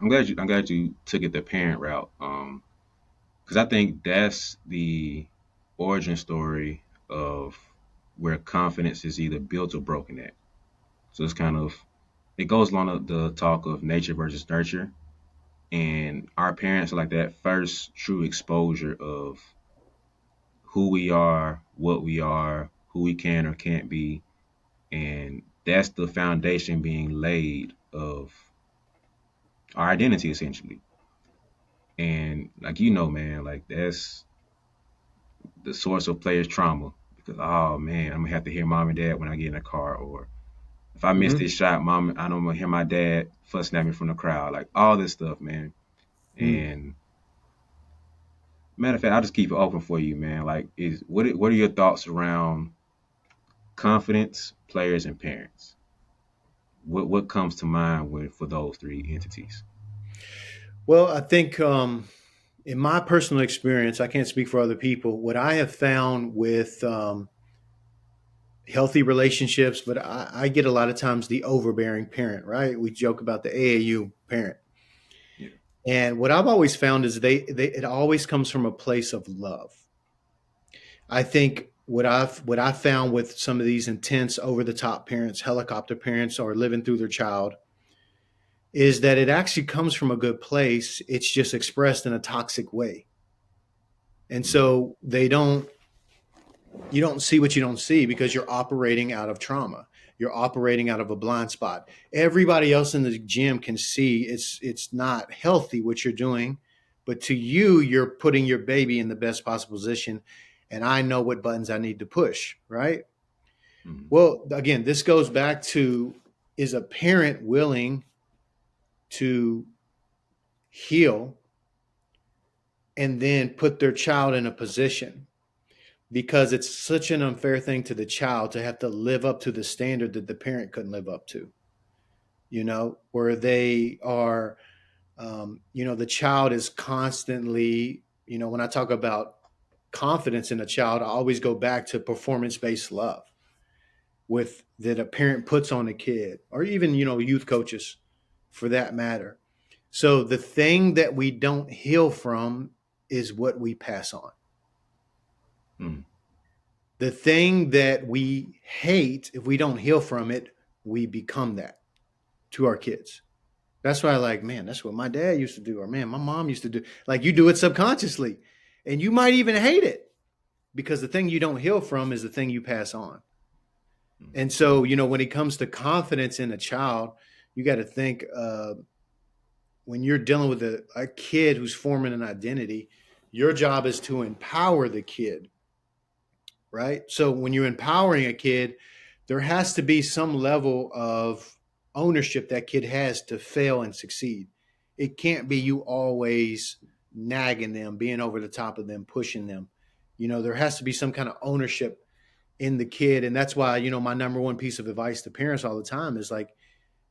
I'm glad you took it the parent route. Because I think that's the origin story of where confidence is either built or broken at. So it's kind of it goes along the talk of nature versus nurture, and our parents are like that first true exposure of who we are, what we are, who we can or can't be, and that's the foundation being laid of our identity essentially. And like man, like that's the source of players' trauma because oh man, I'm gonna have to hear mom and dad when I get in the car, or if I miss Hmm. this shot, mom, I know I'm gonna hear my dad fussing at me from the crowd, like all this stuff, man. Mm. And matter of fact, I'll just keep it open for you, man. Like, what are your thoughts around confidence, players, and parents? What comes to mind for those three entities? Well, I think in my personal experience, I can't speak for other people. What I have found with healthy relationships, but I get a lot of times the overbearing parent, right? We joke about the AAU parent. Yeah. And what I've always found is they it always comes from a place of love. I think what I found with some of these intense over the top parents, helicopter parents, or living through their child, is that it actually comes from a good place. It's just expressed in a toxic way. And Mm-hmm. so you don't see what you don't see because you're operating out of trauma. You're operating out of a blind spot. Everybody else in the gym can see it's not healthy what you're doing, but to you, you're putting your baby in the best possible position. And I know what buttons I need to push, right? Mm-hmm. Well, again, this goes back to, is a parent willing to heal and then put their child in a position, because it's such an unfair thing to the child to have to live up to the standard that the parent couldn't live up to, where they are, the child is constantly, when I talk about confidence in a child, I always go back to performance based love with that a parent puts on a kid, or even, youth coaches for that matter. So the thing that we don't heal from is what we pass on. Mm-hmm. The thing that we hate, if we don't heal from it, we become that to our kids. That's why, like, man, that's what my dad used to do, or man, my mom used to do. Like, you do it subconsciously, and you might even hate it because the thing you don't heal from is the thing you pass on. And so, when it comes to confidence in a child, you got to think, when you're dealing with a kid who's forming an identity, your job is to empower the kid, right? So when you're empowering a kid, there has to be some level of ownership that kid has to fail and succeed. It can't be you always nagging them, being over the top of them, pushing them. There has to be some kind of ownership in the kid. And that's why, my number one piece of advice to parents all the time is like,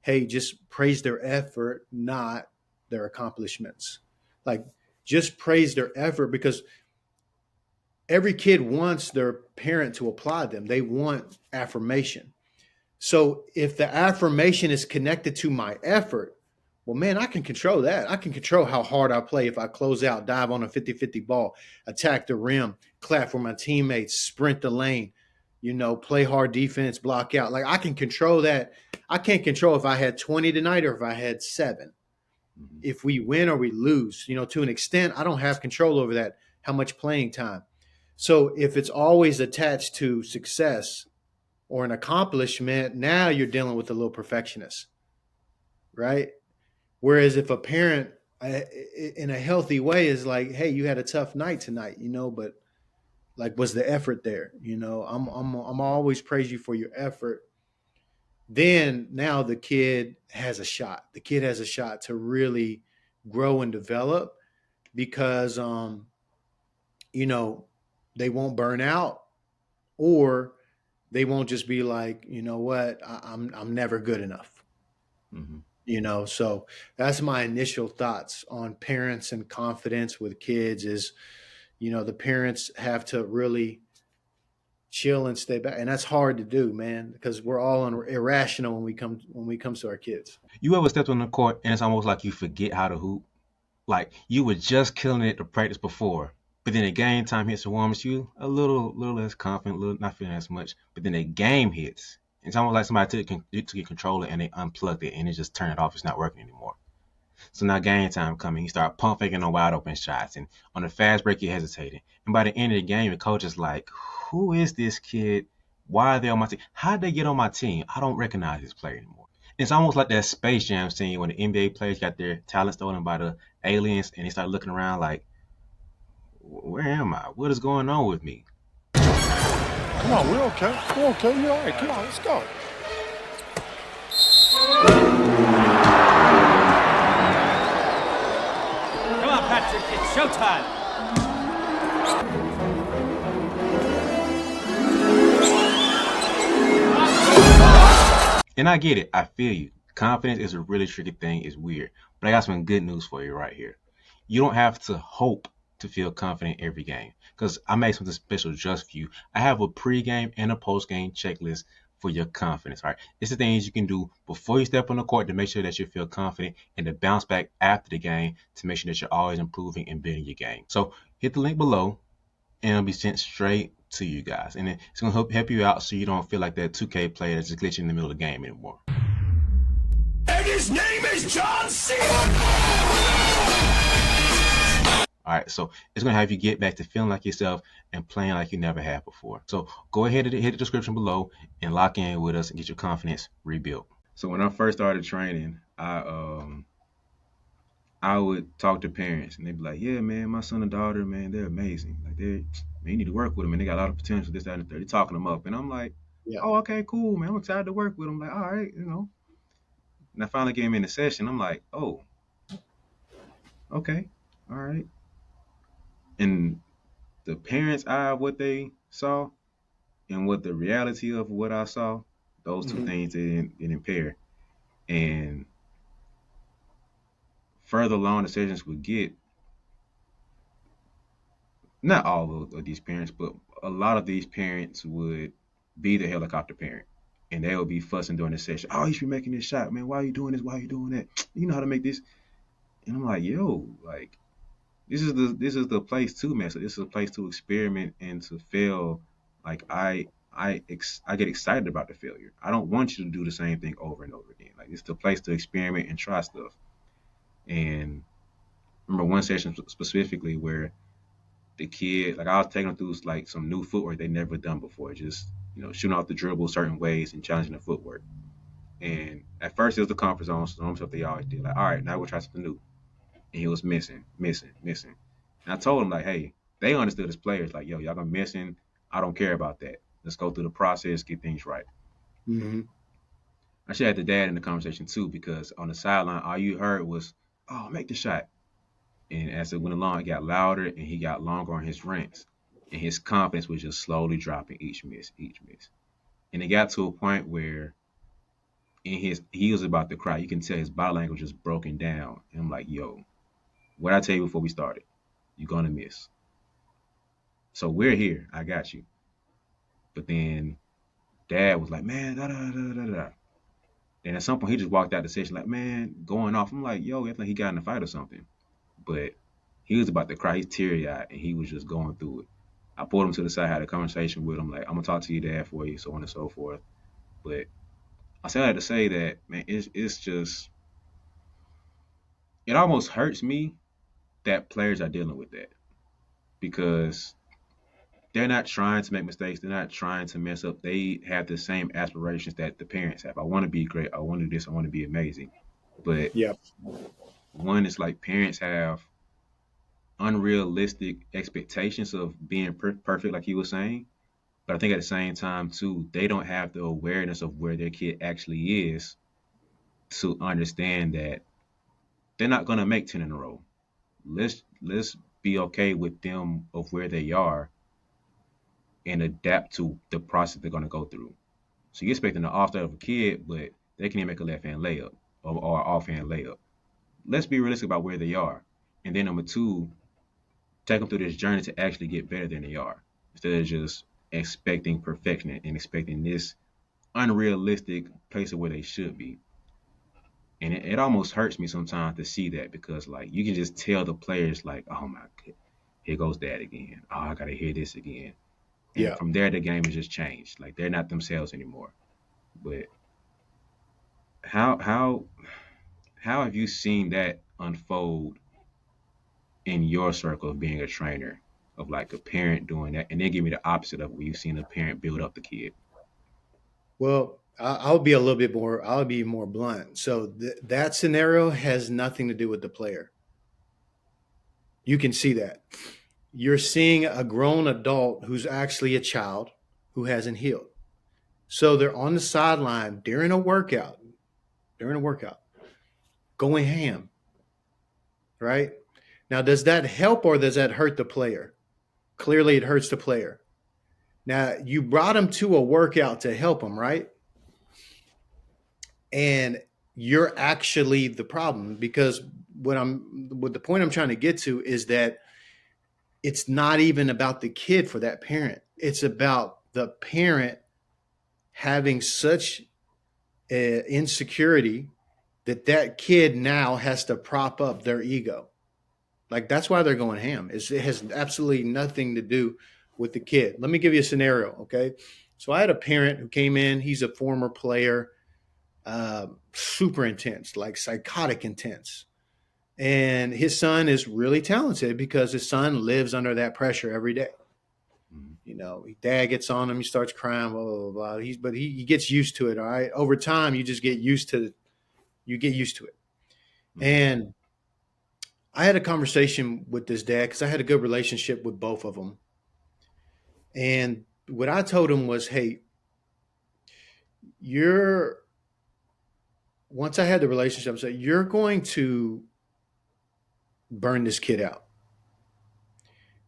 hey, just praise their effort, not their accomplishments. Like, just praise their effort, because every kid wants their parent to applaud them. They want affirmation. So if the affirmation is connected to my effort, well, man, I can control that. I can control how hard I play if I close out, dive on a 50-50 ball, attack the rim, clap for my teammates, sprint the lane, play hard defense, block out. Like, I can control that. I can't control if I had 20 tonight or if I had 7. Mm-hmm. If we win or we lose, to an extent, I don't have control over that, how much playing time. So if it's always attached to success or an accomplishment, now you're dealing with a little perfectionist, right? Whereas if a parent in a healthy way is like, hey, you had a tough night tonight, but like, was the effort there? I'm always praise you for your effort. Then now the kid has a shot. The kid has a shot to really grow and develop because you know, they won't burn out, or they won't just be like, what, I'm never good enough. Mm-hmm. So that's my initial thoughts on parents and confidence with kids is, the parents have to really chill and stay back, and that's hard to do, man, because we're all irrational when we comes to our kids. You ever stepped on the court and it's almost like you forget how to hoop? Like you were just killing it to practice before, but then the game time hits and warms you a little less confident, a little not feeling as much. But then the game hits. It's almost like somebody took your controller and they unplugged it and it just turned it off. It's not working anymore. So now game time coming, you start pump faking on wide open shots, and on the fast break you're hesitating. And by the end of the game, the coach is like, "Who is this kid? Why are they on my team? How did they get on my team? I don't recognize this player anymore." It's almost like that Space Jam scene when the NBA players got their talent stolen by the aliens, and they start looking around like, "Where am I? What is going on with me?" Come on, we're okay. We're okay. You're all right. Come on, let's go. Come on, Patrick, it's showtime. And I get it. I feel you. Confidence is a really tricky thing. It's weird. But I got some good news for you right here. You don't have to hope to feel confident every game because I made something special just for you. I have a pregame and a postgame checklist for your confidence. All right. It's the things you can do before you step on the court to make sure that you feel confident and to bounce back after the game to make sure that you're always improving and building your game. So hit the link below and it'll be sent straight to you guys. And it's going to help you out so you don't feel like that 2K player that's just glitching in the middle of the game anymore. And his name is John Cena. All right, so it's going to have you get back to feeling like yourself and playing like you never have before. So go ahead and hit the description below and lock in with us and get your confidence rebuilt. So when I first started training, I would talk to parents and they'd be like, "Yeah, man, my son and daughter, man, they're amazing. Like man, you need to work with them, and they got a lot of potential. This, that, and the third. They're talking them up." And I'm like, Yeah. "Oh, okay, cool, man. I'm excited to work with them." Like, all right, you know. And I finally came in the session. I'm like, "Oh, okay, all right." And the parents' eye of what they saw and what the reality of what I saw, those two Hmm. things didn't pair. And further along the sessions would get, not all of these parents, but a lot of these parents would be the helicopter parent. And they would be fussing during the session. "Oh, you should be making this shot, man. Why are you doing this? Why are you doing that? You know how to make this." And I'm like, yo, like this is the place to mess up. This is a place to experiment and to fail. Like I get excited about the failure. I don't want you to do the same thing over and over again. Like it's the place to experiment and try stuff. And I remember one session specifically where the kid, like I was taking them through like some new footwork they never done before, just shooting off the dribble certain ways and challenging the footwork. And at first it was the comfort zone, stuff they always did. Like, all right, now we'll try something new. And he was missing, missing, missing. And I told him like, hey, they understood as players, like, yo, y'all gonna missing. I don't care about that. Let's go through the process, get things right. Hmm. I should have the dad in the conversation too, because on the sideline, all you heard was, "Oh, make the shot." And as it went along, it got louder and he got longer on his rants. And his confidence was just slowly dropping each miss, each miss. And it got to a point where he was about to cry. You can tell his body language was broken down. And I'm like, yo, what I tell you before we started, you're gonna miss. So we're here. I got you. But then dad was like, "Man, da da da da da." And at some point he just walked out the session like, man, going off. I'm like, yo, I think he got in a fight or something. But he was about to cry. He's teary eyed and he was just going through it. I pulled him to the side, had a conversation with him, like, "I'm gonna talk to your dad for you," so on and so forth. But I said that to say that, man, it's just it almost hurts me that players are dealing with that because they're not trying to make mistakes. They're not trying to mess up. They have the same aspirations that the parents have. I want to be great. I want to do this. I want to be amazing. But Yep. one is like parents have unrealistic expectations of being perfect, like he was saying. But I think at the same time, too, they don't have the awareness of where their kid actually is to understand that they're not going to make 10 in a row. Let's be okay with them of where they are and adapt to the process they're going to go through. So you're expecting the off start of a kid, but they can't make a left hand layup or off hand layup. Let's be realistic about where they are. And then number two, take them through this journey to actually get better than they are. Instead of just expecting perfection and expecting this unrealistic place of where they should be. And it almost hurts me sometimes to see that because like you can just tell the players like, oh my god, here goes that again. Oh, I gotta hear this again. And Yeah. from there the game has just changed. Like they're not themselves anymore. But how how have you seen that unfold in your circle of being a trainer? Of like a parent doing that, and then give me the opposite of where you've seen a parent build up the kid. Well, I'll be a little bit more. I'll be more blunt. So that scenario has nothing to do with the player. You can see that. You're seeing a grown adult who's actually a child who hasn't healed. So they're on the sideline during a workout, going ham, right? Now, does that help or does that hurt the player? Clearly, it hurts the player. Now, you brought him to a workout to help him, right? And you're actually the problem because what the point I'm trying to get to is that it's not even about the kid for that parent. It's about the parent having such insecurity that kid now has to prop up their ego. Like that's why they're going ham. It has absolutely nothing to do with the kid. Let me give you a scenario, okay? So I had a parent who came in. He's a former player, super intense, like psychotic intense. And his son is really talented because his son lives under that pressure every day. Mm-hmm. You know, dad gets on him, he starts crying, blah, blah, blah. He gets used to it, all right? Over time, you just get used to it. Mm-hmm. And I had a conversation with this dad because I had a good relationship with both of them. And what I told him was, hey, you're once I had the relationship, I said, you're going to burn this kid out.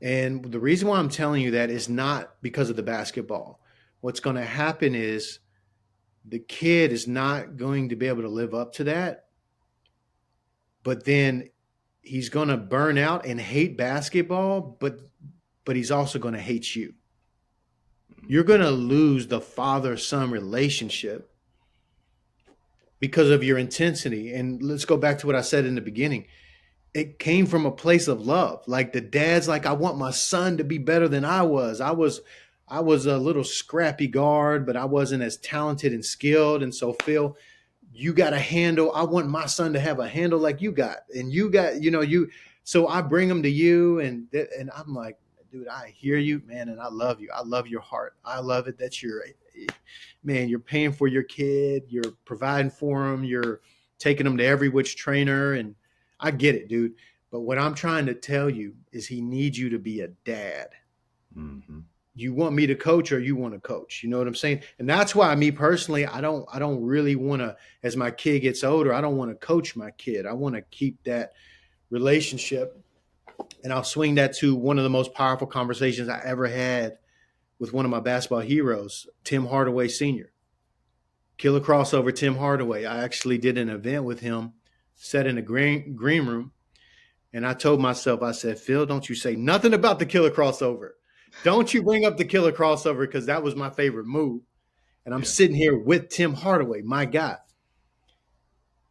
And the reason why I'm telling you that is not because of the basketball. What's going to happen is the kid is not going to be able to live up to that, but then he's going to burn out and hate basketball, but he's also going to hate you. You're going to lose the father-son relationship because of your intensity. And let's go back to what I said in the beginning. It came from a place of love. Like the dad's like, I want my son to be better than I was. I was a little scrappy guard, but I wasn't as talented and skilled. And so, Phil, you got a handle. I want my son to have a handle like you got. And you got, you. So I bring him to you. And I'm like, dude, I hear you, man. And I love you. I love your heart. I love it that you're paying for your kid. You're providing for him. You're taking him to every which trainer. And I get it, dude. But what I'm trying to tell you is he needs you to be a dad. Mm-hmm. You want me to coach or you want to coach? You know what I'm saying? And that's why me personally, I don't really want to, as my kid gets older, I don't want to coach my kid. I want to keep that relationship. And I'll swing that to one of the most powerful conversations I ever had with one of my basketball heroes, Tim Hardaway Sr. Killer crossover, Tim Hardaway. I actually did an event with him, sat in a green room, and I told myself, I said, Phil, don't you say nothing about the killer crossover. Don't you bring up the killer crossover because that was my favorite move. And I'm sitting here with Tim Hardaway, my guy.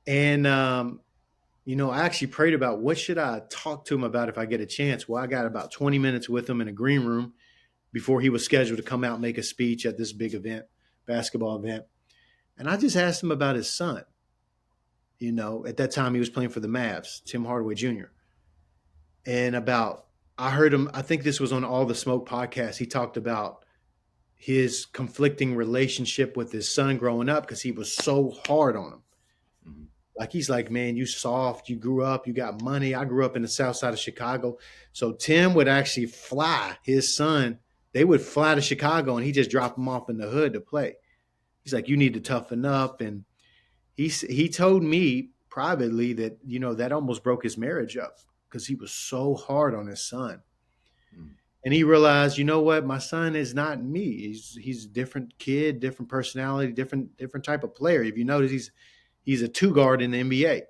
And, I actually prayed about what should I talk to him about if I get a chance. Well, I got about 20 minutes with him in a green room before he was scheduled to come out and make a speech at this big event, basketball event. And I just asked him about his son. At that time he was playing for the Mavs, Tim Hardaway Jr. And I heard him, I think this was on All the Smoke podcast. He talked about his conflicting relationship with his son growing up because he was so hard on him. Mm-hmm. Like, he's like, man, you soft, you grew up, you got money. I grew up in the south side of Chicago. So Tim would actually fly his son. They would fly to Chicago and he just dropped him off in the hood to play. He's like, you need to toughen up. And he told me privately that, that almost broke his marriage up because he was so hard on his son. Mm. And he realized, you know what, my son is not me. He's a different kid, different personality, different type of player. If you notice, he's a two guard in the NBA.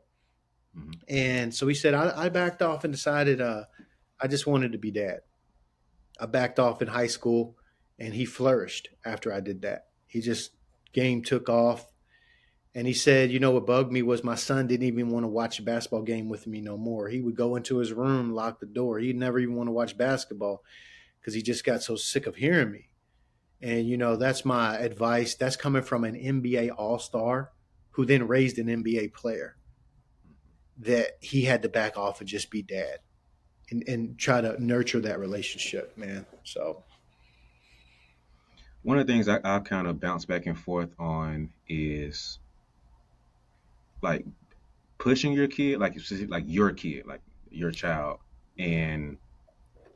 Mm-hmm. And so he said, I backed off and decided I just wanted to be dad. I backed off in high school and he flourished after I did that. He just game took off. And he said, you know, what bugged me was my son didn't even want to watch a basketball game with me no more. He would go into his room, lock the door. He'd never even want to watch basketball because he just got so sick of hearing me. And, you know, that's my advice. That's coming from an NBA All Star who then raised an NBA player, that he had to back off and just be dad and try to nurture that relationship, man. So, One of the things I kind of bounce back and forth on is like pushing your kid, like your kid, like your child, and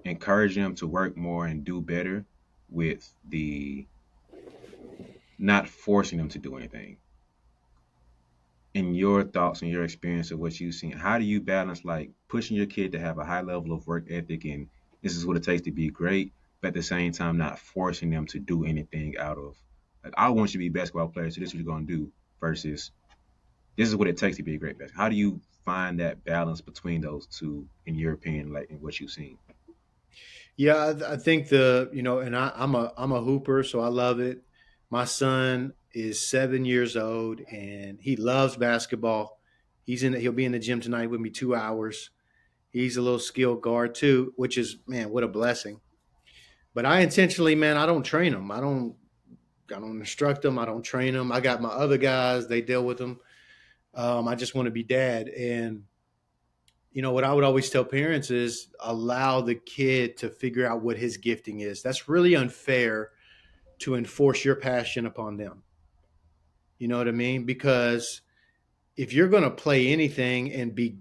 encourage them to work more and do better with the not forcing them to do anything. In your thoughts and your experience of what you've seen, how do you balance like pushing your kid to have a high level of work ethic and this is what it takes to be great, but at the same time not forcing them to do anything out of like I want you to be a basketball player, so this is what you're gonna do versus this is what it takes to be a great basketball. How do you find that balance between those two in your opinion, like in what you've seen? yeah, I think and I'm a hooper, so I love it. My son is 7 years old and he loves basketball. He'll be in the gym tonight with me 2 hours. He's a little skill guard too, which is, man, what a blessing. But I intentionally, man, I don't train him. I don't instruct him. I don't train him. I got my other guys; they deal with him. I just want to be dad, and what I would always tell parents is allow the kid to figure out what his gifting is. That's really unfair to enforce your passion upon them. You know what I mean? Because if you're going to play anything and be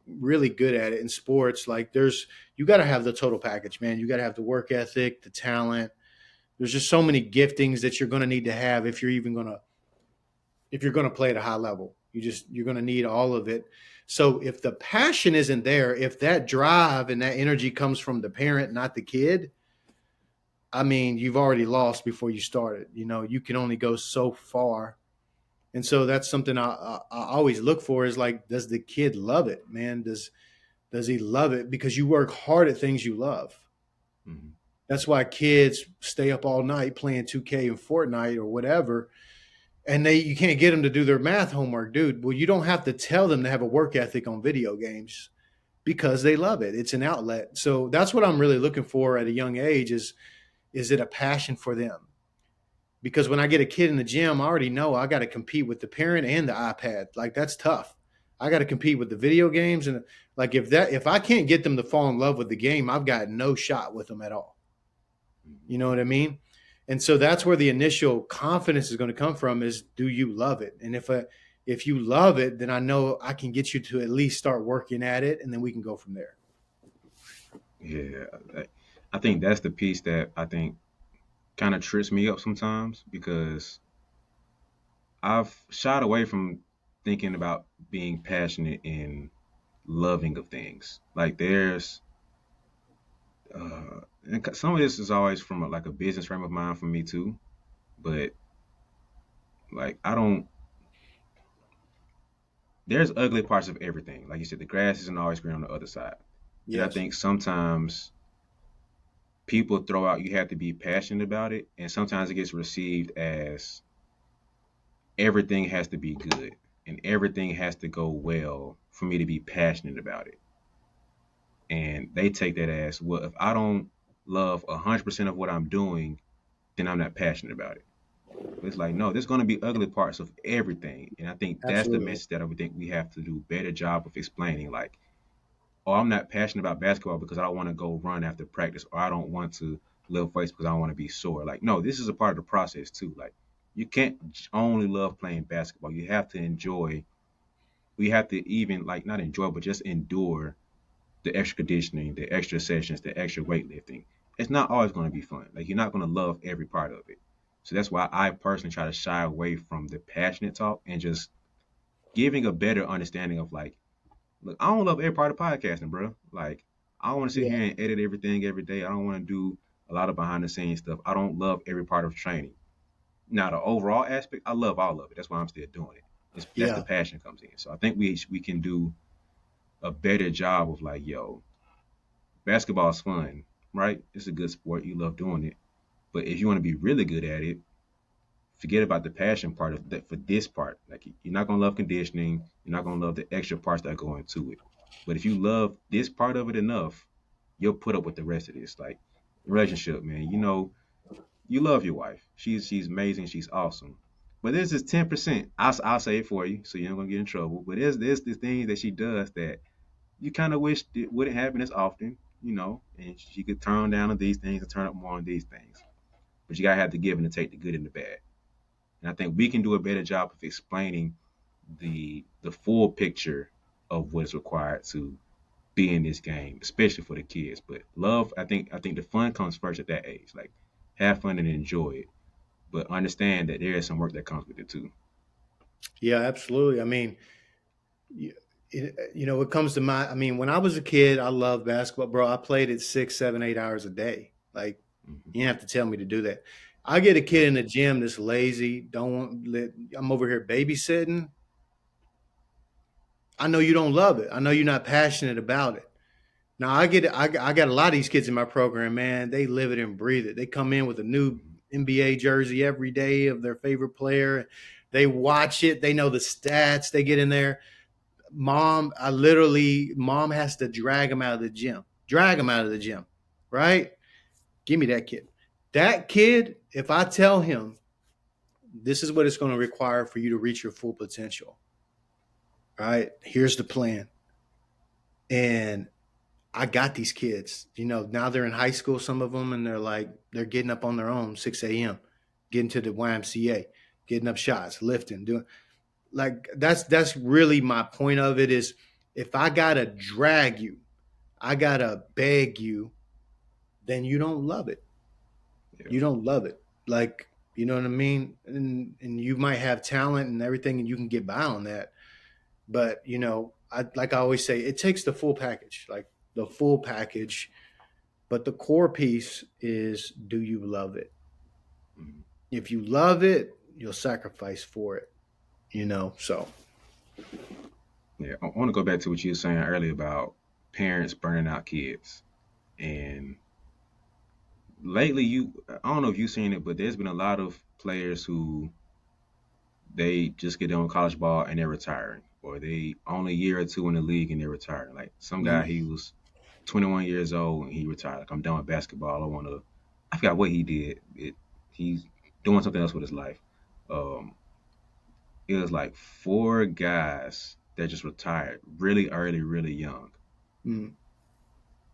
really good at it in sports, like you got to have the total package, man. You got to have the work ethic, the talent. There's just so many giftings that you're going to need to have if you're going to play at a high level. You're going to need all of it. So if the passion isn't there, if that drive and that energy comes from the parent, not the kid, I mean, you've already lost before you started. You can only go so far. And so that's something I always look for is like, does the kid love it, man? Does he love it? Because you work hard at things you love. Mm-hmm. That's why kids stay up all night playing 2K and Fortnite or whatever, and you can't get them to do their math homework, dude. Well, you don't have to tell them to have a work ethic on video games because they love it. It's an outlet. So that's what I'm really looking for at a young age is it a passion for them? Because when I get a kid in the gym, I already know I got to compete with the parent and the iPad. Like that's tough. I got to compete with the video games, and like if I can't get them to fall in love with the game, I've got no shot with them at all. You know what I mean? And so that's where the initial confidence is going to come from is, do you love it? And if you love it, then I know I can get you to at least start working at it, and then we can go from there. Yeah, I think that's the piece that I think kind of trips me up sometimes because I've shied away from thinking about being passionate and loving of things. Like and some of this is always from like a business frame of mind for me too. But like I don't. There's ugly parts of everything. Like you said, the grass isn't always green on the other side. And I Yes. think sometimes people throw out you have to be passionate about it, and sometimes it gets received as everything has to be good and everything has to go well for me to be passionate about it. And they take that as, well, if I don't love 100% of what I'm doing, then I'm not passionate about it. But it's like, no, there's going to be ugly parts of everything. And I think that's the Absolutely. message that I would think we have to do a better job of explaining. Like, oh, I'm not passionate about basketball because I don't want to go run after practice, or I don't want to lift weights because I don't want to be sore. Like, no, this is a part of the process too. Like, you can't only love playing basketball. You have to enjoy. We have to even like not enjoy, but just endure the extra conditioning, the extra sessions, the extra weightlifting. It's not always going to be fun. Like, you're not going to love every part of it. So that's why I personally try to shy away from the passionate talk and just giving a better understanding of like, look, I don't love every part of podcasting, bro. Like, I don't want to sit Yeah. here and edit everything every day. I don't want to do a lot of behind the scenes stuff. I don't love every part of training. Now, the overall aspect, I love all of it. That's why I'm still doing it. That's the Yeah. passion comes in. So I think we can do a better job of like, yo, basketball is fun, right? It's a good sport. You love doing it. But if you want to be really good at it, forget about the passion part of that for this part. Like you're not gonna love conditioning, you're not gonna love the extra parts that go into it. But if you love this part of it enough, you'll put up with the rest of this. Like relationship, man. You love your wife. She's amazing. She's awesome. But this is 10%. I'll say it for you, so you're not gonna get in trouble. But there's this thing that she does that you kind of wish it wouldn't happen as often, and she could turn down on these things and turn up more on these things. But you gotta have the give and the take, the good and the bad. And I think we can do a better job of explaining the full picture of what is required to be in this game, especially for the kids. But love, I think the fun comes first at that age. Like have fun and enjoy it, but understand that there is some work that comes with it too. Yeah, absolutely. I mean, it comes to I mean, when I was a kid, I loved basketball, bro. I played it 6, 7, 8 hours a day. Like, Hmm. you have to tell me to do that. I get a kid in the gym that's lazy, don't want, I'm over here babysitting. I know you don't love it. I know you're not passionate about it. Now I get it. I got a lot of these kids in my program, man. They live it and breathe it. They come in with a new Hmm. NBA jersey every day of their favorite player. They watch it. They know the stats. They get in there. Mom has to drag them out of the gym. Drag them out of the gym, right? Give me that kid. That kid, if I tell him this is what it's going to require for you to reach your full potential, right? Here's the plan. And I got these kids. Now they're in high school, some of them, and they're getting up on their own 6 a.m., getting to the YMCA, getting up shots, lifting, doing like that's really my point of it is if I gotta drag you, I gotta beg you, then you don't love it. Yeah. You don't love it. Like, you know what I mean? And you might have talent and everything and you can get by on that. But, I always say, it takes the full package, like the full package. But the core piece is, do you love it? Mhm. If you love it, you'll sacrifice for it, So Yeah. I want to go back to what you were saying earlier about parents burning out kids. And lately, I don't know if you've seen it, but there's been a lot of players who they just get done with college ball and they're retiring, or they only a year or two in the league and they're retiring. Like some guy, mm, he was 21 years old and he retired. Like I'm done with basketball. I forgot what he did. He's doing something else with his life. Um, it was like four guys that just retired really early, really young. mm.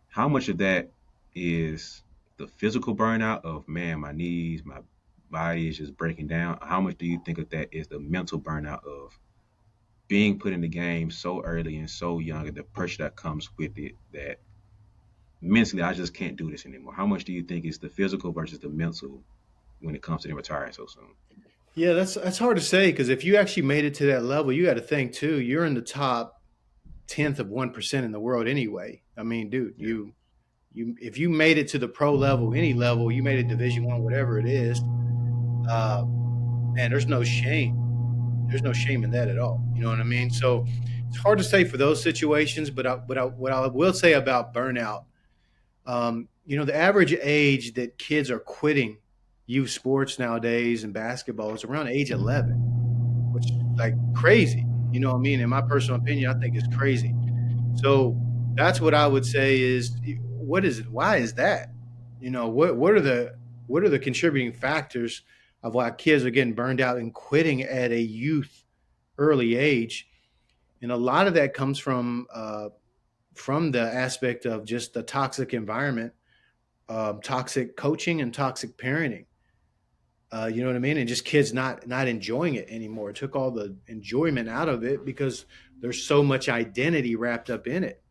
How much of that is the physical burnout of man, my knees, my body is just breaking down? How much do you think of that is the mental burnout of being put in the game so early and so young and the pressure that comes with it that mentally I just can't do this anymore? How much do you think is the physical versus the mental when it comes to them retiring so soon? Yeah, that's hard to say because if you actually made it to that level, you got to think too. You're in the top 10th of 1% in the world anyway. I mean, dude, Yeah. you if you made it to the pro level, any level, you made it Division 1, whatever it is. Uh, Man, there's no shame. There's no shame in that at all. You know what I mean? So it's hard to say for those situations, but what I will say about burnout, the average age that kids are quitting youth sports nowadays and basketball is around age 11, which is like crazy. You know what I mean? In my personal opinion, I think it's crazy. So that's what I would say is what is it? Why is that? What are the contributing factors of why kids are getting burned out and quitting at a youth early age? And a lot of that comes from the aspect of just the toxic environment, toxic coaching and toxic parenting. You know what I mean? And just kids not enjoying it anymore. It took all the enjoyment out of it because there's so much identity wrapped up in it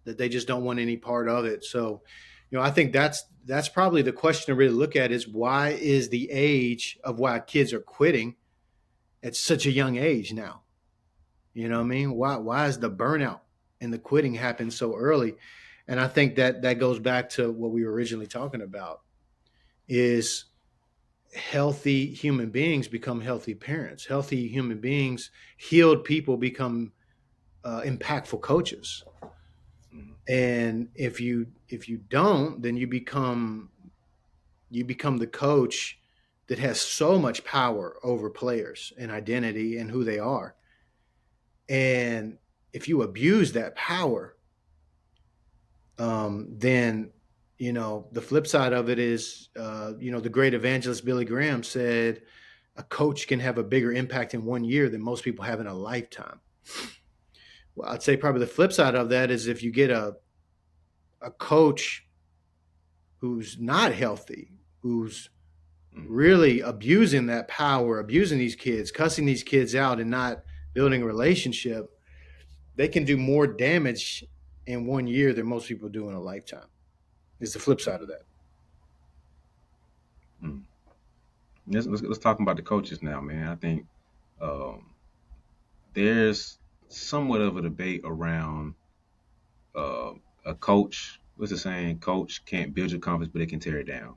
that they just don't want any part of it. So, I think that's probably the question to really look at is why is the age of why kids are quitting at such a young age now? You know what I mean? Why is the burnout and the quitting happen so early? And I think that goes back to what we were originally talking about is healthy human beings become healthy parents. Healthy human beings, healed people become impactful coaches. Mhm. And if you don't, then you become you become the coach that has so much power over players and identity and who they are. And if you abuse that power, then the flip side of it is, the great evangelist Billy Graham said a coach can have a bigger impact in 1 year than most people have in a lifetime. Well, I'd say probably the flip side of that is if you get a coach who's not healthy, who's Mm. really abusing that power, abusing these kids, cussing these kids out, and not building a relationship, they can do more damage in 1 year than most people do in a lifetime. Is the flip side of that. Mm. Let's talk about the coaches now, man. I think um, there's somewhat of a debate around uh, a coach. What's the saying? Coach can't build your confidence, but they can tear it down.